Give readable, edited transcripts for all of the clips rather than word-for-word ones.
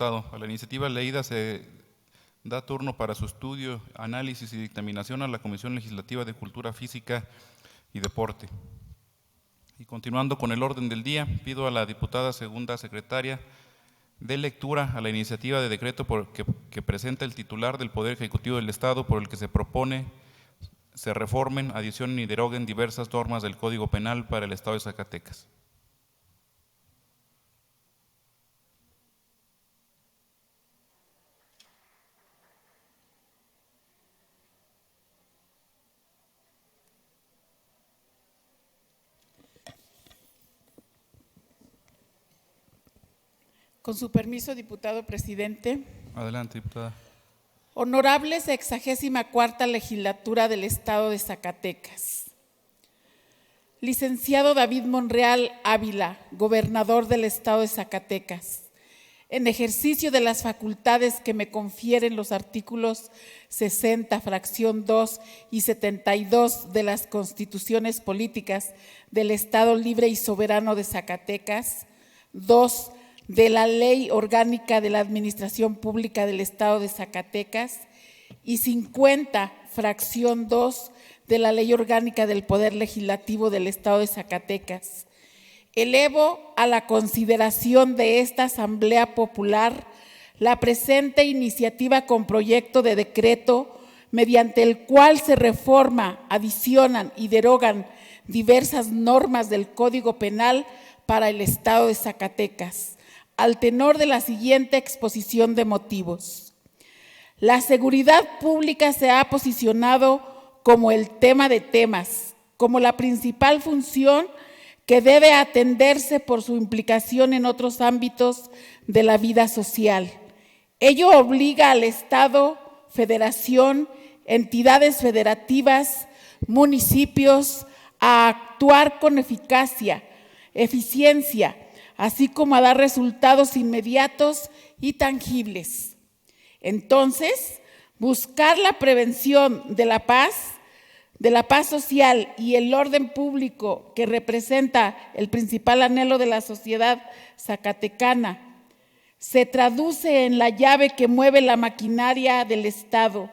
A la iniciativa leída se da turno para su estudio, análisis y dictaminación a la Comisión Legislativa de Cultura Física y Deporte. Y continuando con el orden del día, pido a la diputada segunda secretaria de lectura a la iniciativa de decreto que presenta el titular del Poder Ejecutivo del Estado, por el que se propone se reformen, adicionen y deroguen diversas normas del Código Penal para el Estado de Zacatecas. Con su permiso, diputado presidente. Adelante, diputada. Honorable 64ª Legislatura del Estado de Zacatecas. Licenciado David Monreal Ávila, gobernador del Estado de Zacatecas, en ejercicio de las facultades que me confieren los artículos 60, fracción 2 y 72 de las Constituciones Políticas del Estado Libre y Soberano de Zacatecas, 2 de la Ley Orgánica de la Administración Pública del Estado de Zacatecas y 50, fracción 2 de la Ley Orgánica del Poder Legislativo del Estado de Zacatecas. Elevo a la consideración de esta Asamblea Popular la presente iniciativa con proyecto de decreto mediante el cual se reforma, adicionan y derogan diversas normas del Código Penal para el Estado de Zacatecas, al tenor de la siguiente exposición de motivos. La seguridad pública se ha posicionado como el tema de temas, como la principal función que debe atenderse por su implicación en otros ámbitos de la vida social. Ello obliga al Estado, Federación, entidades federativas, municipios a actuar con eficacia, eficiencia, así como a dar resultados inmediatos y tangibles. Entonces, buscar la prevención de la paz social y el orden público que representa el principal anhelo de la sociedad zacatecana, se traduce en la llave que mueve la maquinaria del Estado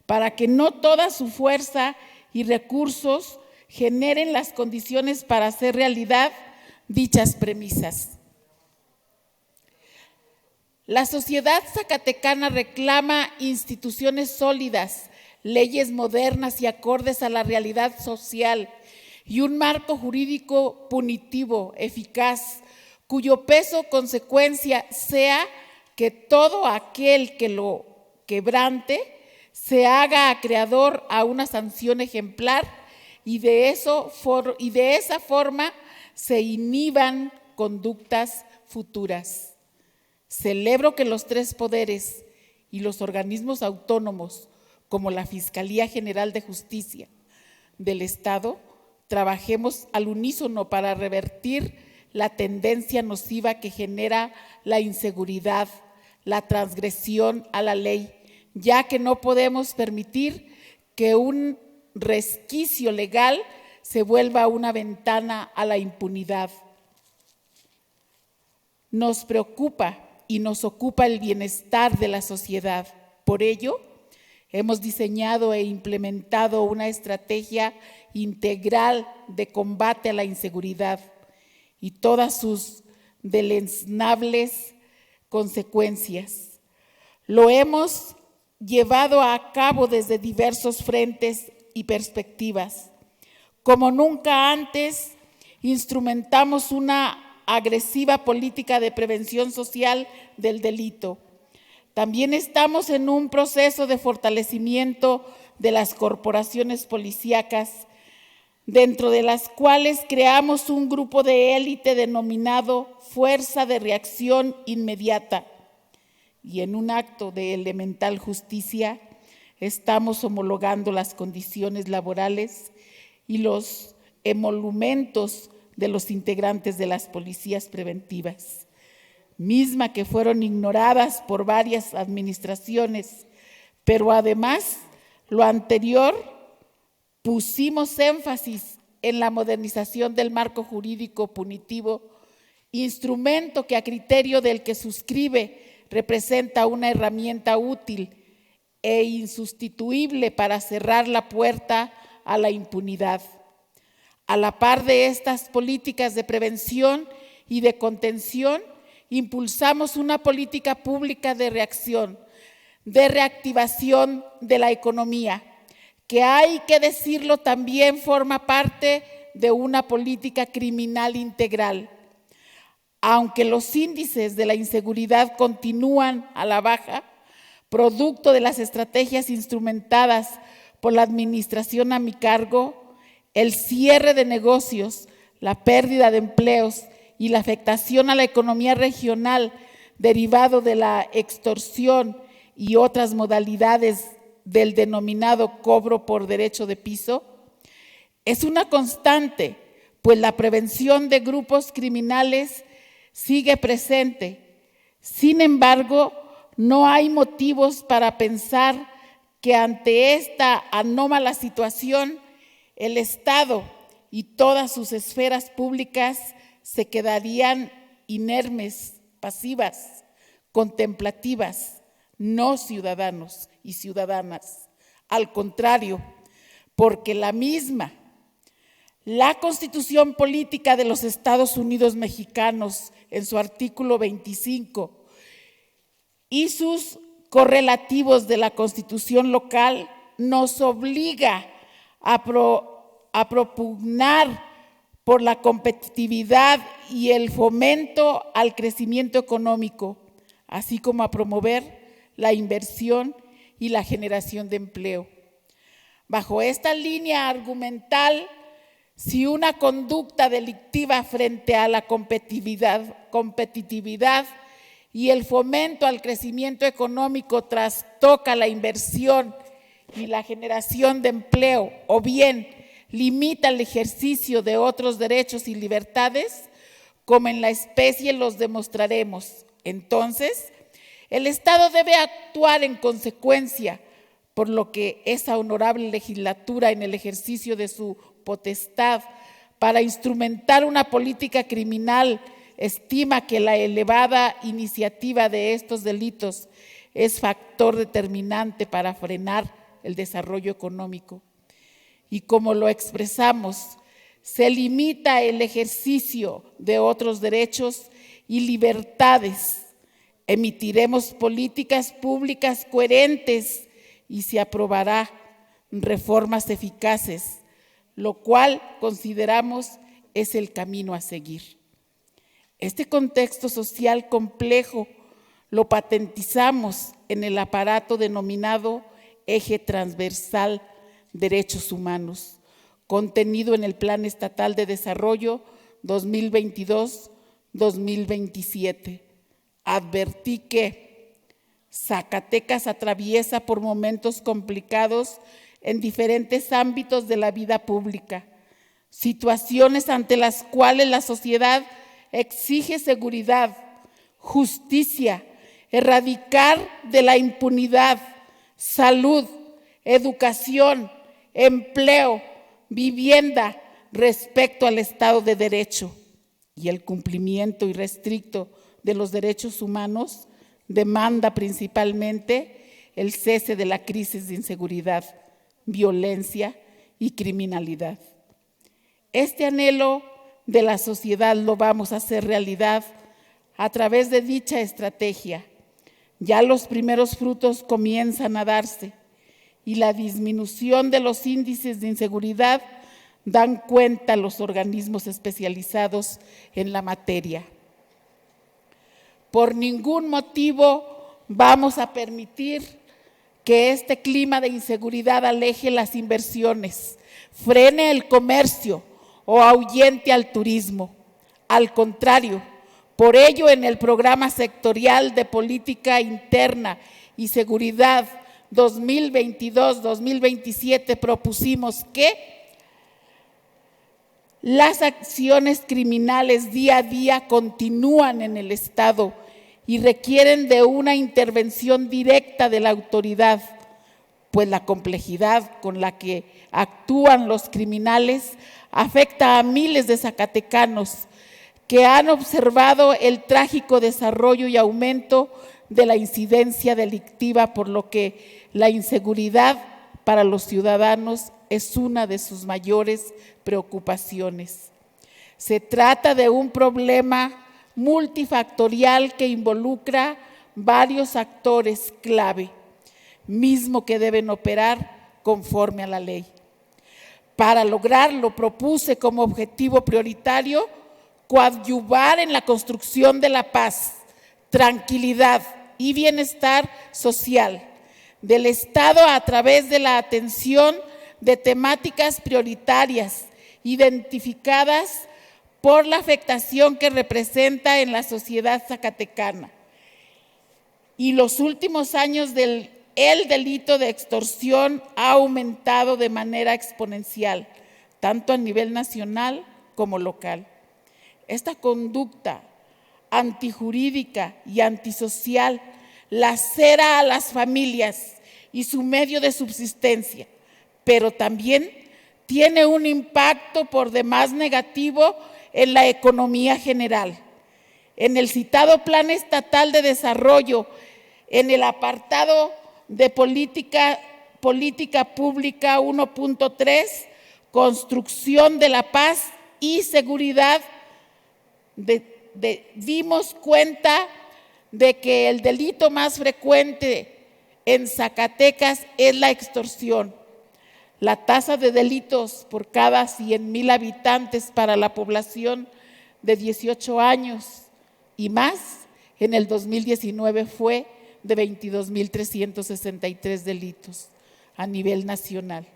para que no toda su fuerza y recursos generen las condiciones para hacer realidad dichas premisas. La sociedad zacatecana reclama instituciones sólidas, leyes modernas y acordes a la realidad social y un marco jurídico punitivo, eficaz, cuyo peso o consecuencia sea que todo aquel que lo quebrante se haga acreedor a una sanción ejemplar y de esa forma se inhiban conductas futuras. Celebro que los tres poderes y los organismos autónomos, como la Fiscalía General de Justicia del Estado, trabajemos al unísono para revertir la tendencia nociva que genera la inseguridad, la transgresión a la ley, ya que no podemos permitir que un resquicio legal se vuelva una ventana a la impunidad. Nos preocupa y nos ocupa el bienestar de la sociedad. Por ello, hemos diseñado e implementado una estrategia integral de combate a la inseguridad y todas sus deleznables consecuencias. Lo hemos llevado a cabo desde diversos frentes y perspectivas. Como nunca antes, instrumentamos una agresiva política de prevención social del delito. También estamos en un proceso de fortalecimiento de las corporaciones policíacas, dentro de las cuales creamos un grupo de élite denominado Fuerza de Reacción Inmediata. Y en un acto de elemental justicia, estamos homologando las condiciones laborales y los emolumentos de los integrantes de las policías preventivas, misma que fueron ignoradas por varias administraciones, pero además, lo anterior, pusimos énfasis en la modernización del marco jurídico punitivo, instrumento que a criterio del que suscribe representa una herramienta útil e insustituible para cerrar la puerta a la impunidad. A la par de estas políticas de prevención y de contención, impulsamos una política pública de reacción, de reactivación de la economía, que hay que decirlo también forma parte de una política criminal integral. Aunque los índices de la inseguridad continúan a la baja, producto de las estrategias instrumentadas por la administración a mi cargo, el cierre de negocios, la pérdida de empleos y la afectación a la economía regional derivado de la extorsión y otras modalidades del denominado cobro por derecho de piso, es una constante, pues la prevención de grupos criminales sigue presente. Sin embargo, no hay motivos para pensar que ante esta anómala situación, el Estado y todas sus esferas públicas se quedarían inermes, pasivas, contemplativas, no ciudadanos y ciudadanas. Al contrario, porque la Constitución Política de los Estados Unidos Mexicanos, en su artículo 25, y sus correlativos de la Constitución local, nos obliga a propugnar por la competitividad y el fomento al crecimiento económico, así como a promover la inversión y la generación de empleo. Bajo esta línea argumental, si una conducta delictiva frente a la competitividad y el fomento al crecimiento económico trastoca la inversión y la generación de empleo, o bien limita el ejercicio de otros derechos y libertades, como en la especie los demostraremos, entonces el Estado debe actuar en consecuencia, por lo que esa honorable legislatura, en el ejercicio de su potestad para instrumentar una política criminal, estima que la elevada iniciativa de estos delitos es factor determinante para frenar el desarrollo económico. Y como lo expresamos, se limita el ejercicio de otros derechos y libertades. Emitiremos políticas públicas coherentes y se aprobará reformas eficaces, lo cual consideramos es el camino a seguir. Este contexto social complejo lo patentizamos en el aparato denominado Eje Transversal Derechos Humanos, contenido en el Plan Estatal de Desarrollo 2022-2027. Advertí que Zacatecas atraviesa por momentos complicados en diferentes ámbitos de la vida pública, situaciones ante las cuales la sociedad exige seguridad, justicia, erradicar de la impunidad, salud, educación, empleo, vivienda, respecto al Estado de Derecho, y el cumplimiento irrestricto de los derechos humanos demanda principalmente el cese de la crisis de inseguridad, violencia y criminalidad. Este anhelo de la sociedad lo vamos a hacer realidad a través de dicha estrategia. Ya los primeros frutos comienzan a darse y la disminución de los índices de inseguridad dan cuenta los organismos especializados en la materia. Por ningún motivo vamos a permitir que este clima de inseguridad aleje las inversiones, frene el comercio o ahuyente al turismo. Al contrario, por ello en el Programa Sectorial de Política Interna y Seguridad 2022-2027 propusimos que las acciones criminales día a día continúan en el Estado y requieren de una intervención directa de la autoridad, pues la complejidad con la que actúan los criminales afecta a miles de zacatecanos que han observado el trágico desarrollo y aumento de la incidencia delictiva, por lo que la inseguridad para los ciudadanos es una de sus mayores preocupaciones. Se trata de un problema multifactorial que involucra varios actores clave, mismo que deben operar conforme a la ley. Para lograrlo, propuse como objetivo prioritario coadyuvar en la construcción de la paz, tranquilidad y bienestar social del Estado a través de la atención de temáticas prioritarias identificadas por la afectación que representa en la sociedad zacatecana. Y los últimos años el delito de extorsión ha aumentado de manera exponencial, tanto a nivel nacional como local. Esta conducta antijurídica y antisocial lacera a las familias y su medio de subsistencia, pero también tiene un impacto por demás negativo en la economía general. En el citado Plan Estatal de Desarrollo, en el apartado de política pública 1.3, construcción de la paz y seguridad, dimos cuenta de que el delito más frecuente en Zacatecas es la extorsión. La tasa de delitos por cada 100,000 habitantes para la población de 18 años y más en el 2019 fue de 22,363 delitos a nivel nacional.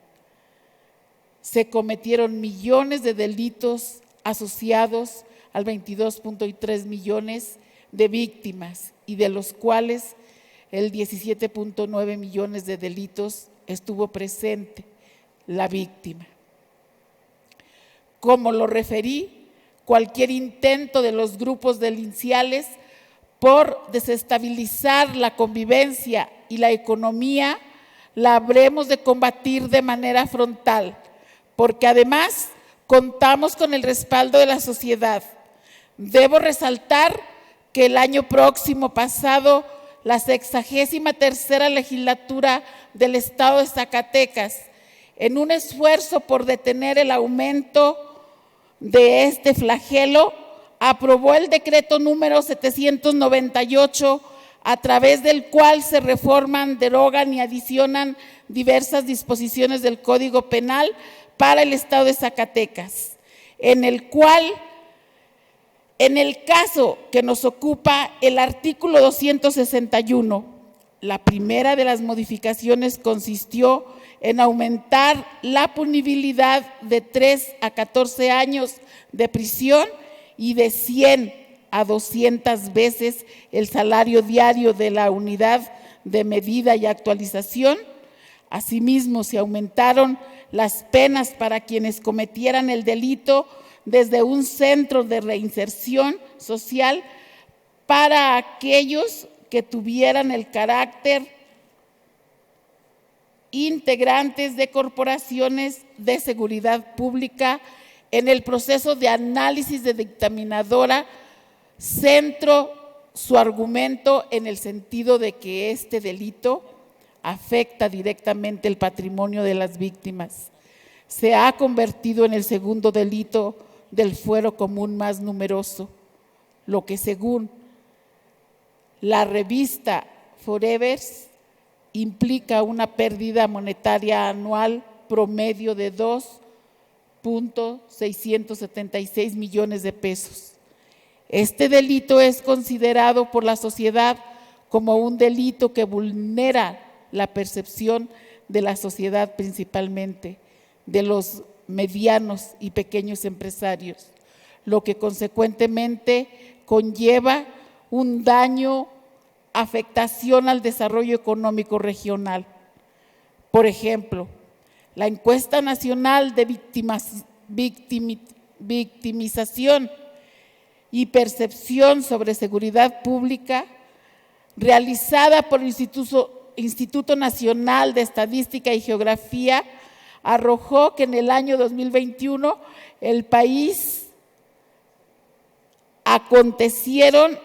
Se cometieron millones de delitos asociados al 22.3 millones de víctimas, y de los cuales el 17.9 millones de delitos estuvo presente la víctima. Como lo referí, cualquier intento de los grupos delincuenciales por desestabilizar la convivencia y la economía la habremos de combatir de manera frontal, porque además contamos con el respaldo de la sociedad. Debo resaltar que el año próximo pasado, la 63ª legislatura del Estado de Zacatecas, en un esfuerzo por detener el aumento de este flagelo, aprobó el decreto número 798, a través del cual se reforman, derogan y adicionan diversas disposiciones del Código Penal para el Estado de Zacatecas, en el cual, en el caso que nos ocupa, el artículo 261, la primera de las modificaciones consistió en aumentar la punibilidad de 3 a 14 años de prisión y de 100 a 200 veces el salario diario de la unidad de medida y actualización. Asimismo, se aumentaron las penas para quienes cometieran el delito desde un centro de reinserción social para aquellos que tuvieran el carácter integrantes de corporaciones de seguridad pública. En el proceso de análisis de dictaminadora, centro su argumento en el sentido de que este delito afecta directamente el patrimonio de las víctimas. Se ha convertido en el segundo delito del fuero común más numeroso, lo que según la revista Forevers implica una pérdida monetaria anual promedio de 2.676 millones de pesos. Este delito es considerado por la sociedad como un delito que vulnera la percepción de la sociedad, principalmente de los medianos y pequeños empresarios, lo que consecuentemente conlleva un daño, afectación al desarrollo económico regional. Por ejemplo, la encuesta nacional de victimización y percepción sobre seguridad pública, realizada por el Instituto Nacional de Estadística y Geografía, arrojó que en el año 2021 el país acontecieron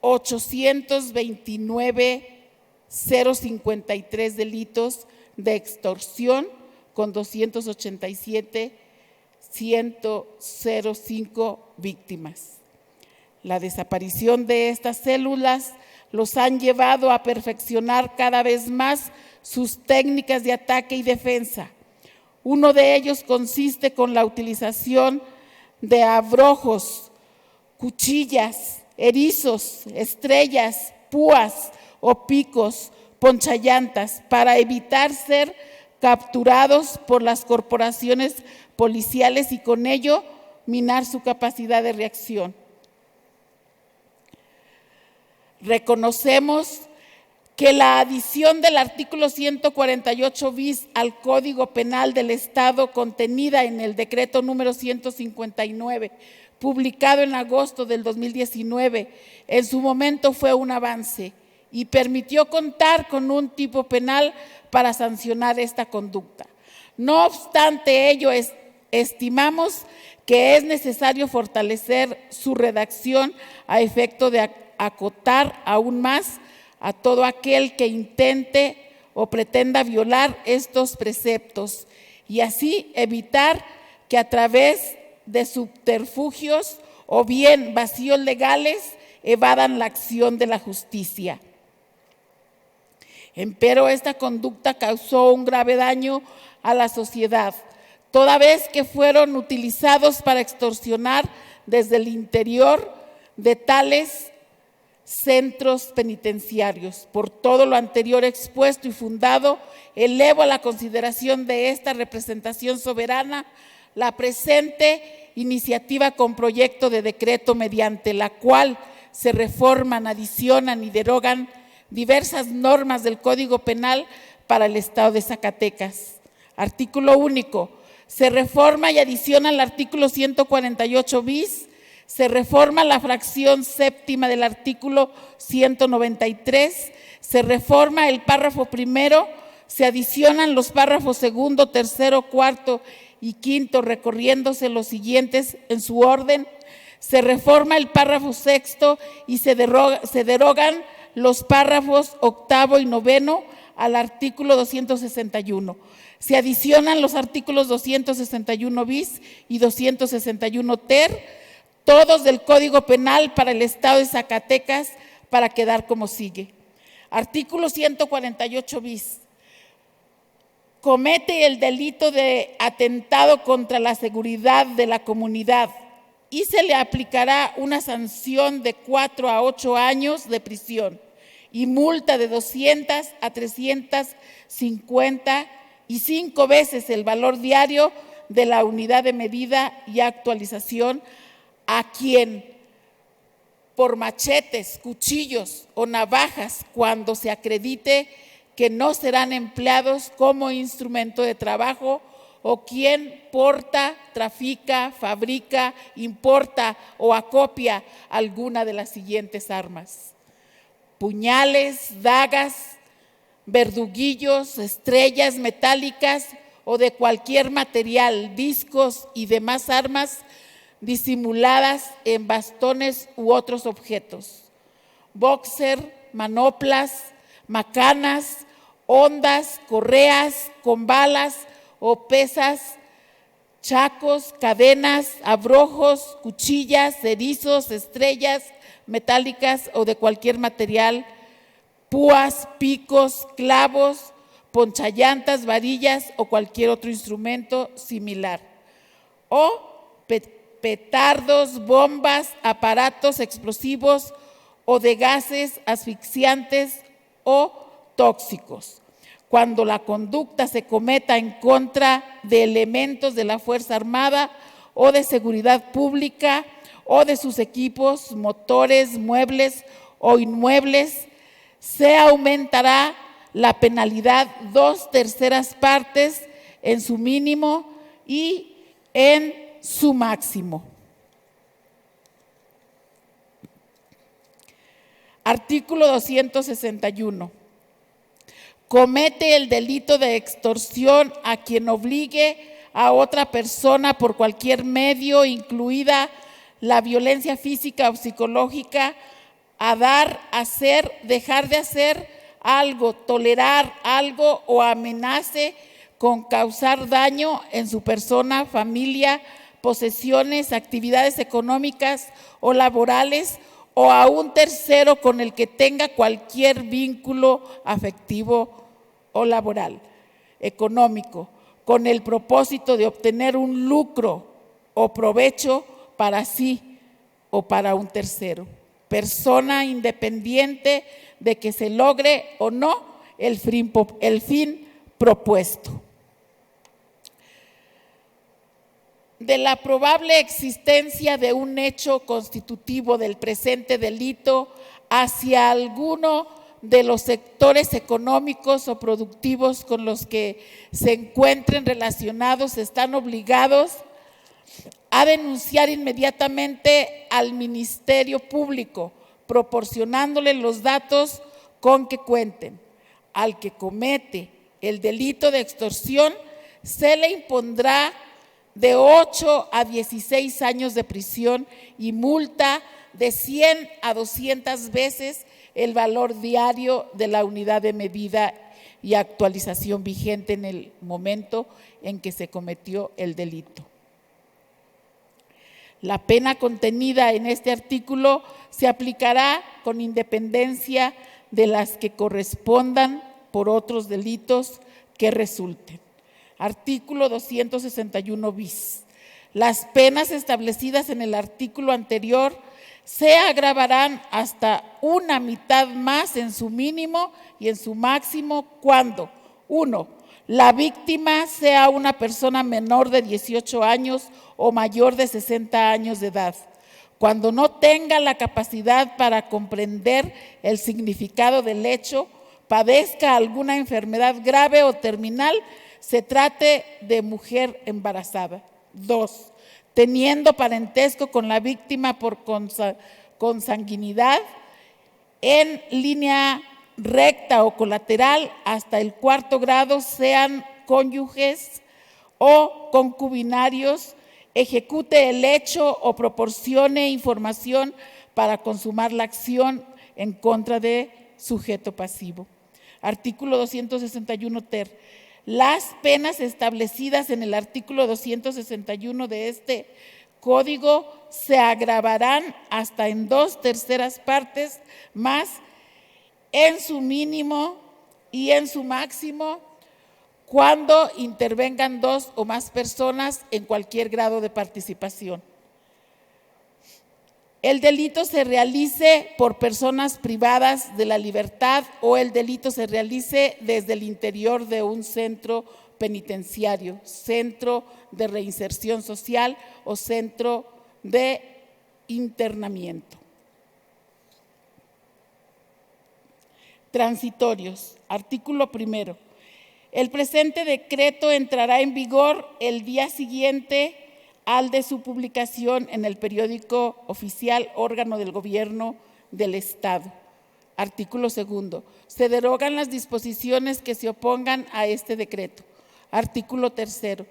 829,053 delitos de extorsión con 287,105 víctimas. La desaparición de estas células los han llevado a perfeccionar cada vez más sus técnicas de ataque y defensa. Uno de ellos consiste con la utilización de abrojos, cuchillas, erizos, estrellas, púas o picos, ponchallantas, para evitar ser capturados por las corporaciones policiales y con ello minar su capacidad de reacción. Reconocemos que la adición del artículo 148 bis al Código Penal del Estado contenida en el decreto número 159, publicado en agosto del 2019, en su momento fue un avance y permitió contar con un tipo penal para sancionar esta conducta. No obstante ello, estimamos que es necesario fortalecer su redacción a efecto de acotar aún más a todo aquel que intente o pretenda violar estos preceptos y así evitar que a través de subterfugios o bien vacíos legales evadan la acción de la justicia. Empero esta conducta causó un grave daño a la sociedad, toda vez que fueron utilizados para extorsionar desde el interior de tales centros penitenciarios. Por todo lo anterior expuesto y fundado, elevo a la consideración de esta representación soberana la presente iniciativa con proyecto de decreto mediante la cual se reforman, adicionan y derogan diversas normas del Código Penal para el Estado de Zacatecas. Artículo único. Se reforma y adiciona el artículo 148 bis. Se reforma la fracción séptima del artículo 193, se reforma el párrafo primero, se adicionan los párrafos segundo, tercero, cuarto y quinto, recorriéndose los siguientes en su orden. Se reforma el párrafo sexto y se derogan los párrafos octavo y noveno al artículo 261. Se adicionan los artículos 261 bis y 261 ter, todos del Código Penal para el Estado de Zacatecas, para quedar como sigue. Artículo 148 bis. Comete el delito de atentado contra la seguridad de la comunidad y se le aplicará una sanción de 4 a 8 años de prisión y multa de 200 a 355 veces el valor diario de la unidad de medida y actualización a quien por machetes, cuchillos o navajas, cuando se acredite que no serán empleados como instrumento de trabajo, o quien porta, trafica, fabrica, importa o acopia alguna de las siguientes armas: puñales, dagas, verduguillos, estrellas metálicas o de cualquier material, discos y demás armas disimuladas en bastones u otros objetos, boxer, manoplas, macanas, hondas, correas con balas o pesas, chacos, cadenas, abrojos, cuchillas, erizos, estrellas metálicas o de cualquier material, púas, picos, clavos, ponchallantas, varillas o cualquier otro instrumento similar, o petardos, bombas, aparatos explosivos o de gases asfixiantes o tóxicos, cuando la conducta se cometa en contra de elementos de la Fuerza Armada o de seguridad pública o de sus equipos, motores, muebles o inmuebles, se aumentará la penalidad 2/3 partes en su mínimo y en su máximo. Artículo 261. Comete el delito de extorsión a quien obligue a otra persona por cualquier medio, incluida la violencia física o psicológica, a dar, hacer, dejar de hacer algo, tolerar algo o amenace con causar daño en su persona, familia, posesiones, actividades económicas o laborales o a un tercero con el que tenga cualquier vínculo afectivo o laboral, económico, con el propósito de obtener un lucro o provecho para sí o para un tercero. Persona independiente de que se logre o no el fin propuesto. De la probable existencia de un hecho constitutivo del presente delito hacia alguno de los sectores económicos o productivos con los que se encuentren relacionados, están obligados a denunciar inmediatamente al Ministerio Público, proporcionándole los datos con que cuenten. Al que comete el delito de extorsión, se le impondrá de 8 a 16 años de prisión y multa de 100 a 200 veces el valor diario de la unidad de medida y actualización vigente en el momento en que se cometió el delito. La pena contenida en este artículo se aplicará con independencia de las que correspondan por otros delitos que resulten. Artículo 261 bis. Las penas establecidas en el artículo anterior se agravarán hasta una mitad más en su mínimo y en su máximo cuando: 1. La víctima sea una persona menor de 18 años o mayor de 60 años de edad. Cuando no tenga la capacidad para comprender el significado del hecho, padezca alguna enfermedad grave o terminal, se trate de mujer embarazada. 2. Teniendo parentesco con la víctima por consanguinidad en línea recta o colateral hasta el 4º grado, sean cónyuges o concubinarios, ejecute el hecho o proporcione información para consumar la acción en contra de sujeto pasivo. Artículo 261 ter. Las penas establecidas en el artículo 261 de este Código se agravarán hasta en 2/3 partes más en su mínimo y en su máximo cuando intervengan 2 o más personas en cualquier grado de participación. El delito se realice por personas privadas de la libertad o el delito se realice desde el interior de un centro penitenciario, centro de reinserción social o centro de internamiento. Transitorios. Artículo 1. El presente decreto entrará en vigor el día siguiente al de su publicación en el periódico oficial, órgano del Gobierno del Estado. Artículo 2. Se derogan las disposiciones que se opongan a este decreto. Artículo 3.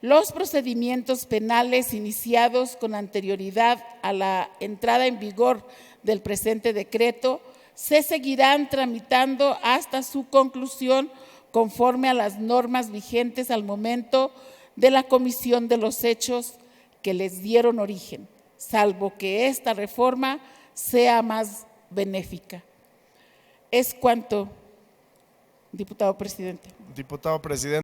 Los procedimientos penales iniciados con anterioridad a la entrada en vigor del presente decreto se seguirán tramitando hasta su conclusión conforme a las normas vigentes al momento de la comisión de los hechos que les dieron origen, salvo que esta reforma sea más benéfica. Es cuanto, diputado presidente. Diputado presidente.